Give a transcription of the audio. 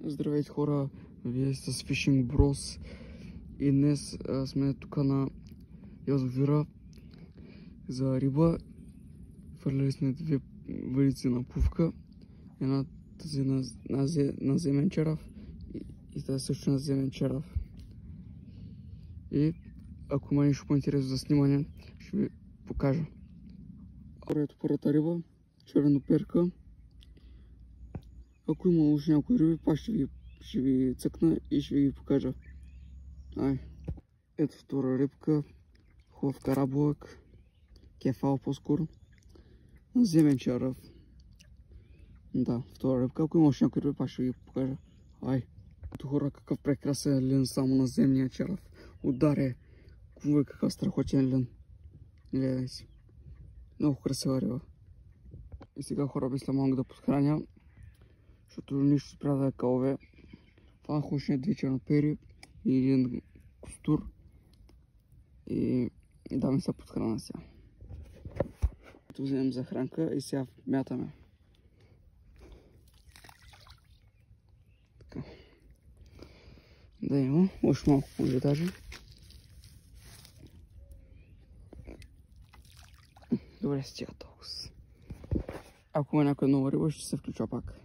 Здравейте хора, вие сте с Fishing Bros и днес сме тук на язовира за риба. Фърляли сме две въдици на пувка, една тази на земен черав и тази също на земен черав. И ако има нещо по-интересно за снимане, ще ви покажа. Ето първата риба, червеноперка. Ако има още някои риби, пак ще ви цъкна и ще ви ги покажа. Ето втора рибка, хубав карабулък, кефал по-скоро, на земен черав. Да, втора рибка. Ако има още някои риби, пак ще ви ги покажа. Ето хора, какъв прекрасен лен само на земния черав. Ударе, какъв страхотен лен. Гледай си. Много красива риба. И сега хора, мисля малко да подхраня, защото нищо трябва да е калове. Фанах още две чернопери и един костур. И даваме се подхрана сега. Ето вземем за хранка и сега мятаме. Така. Да има, още малко може даже. Добре, стига толкова. Ако има някоя нова риба, ще се включва пак.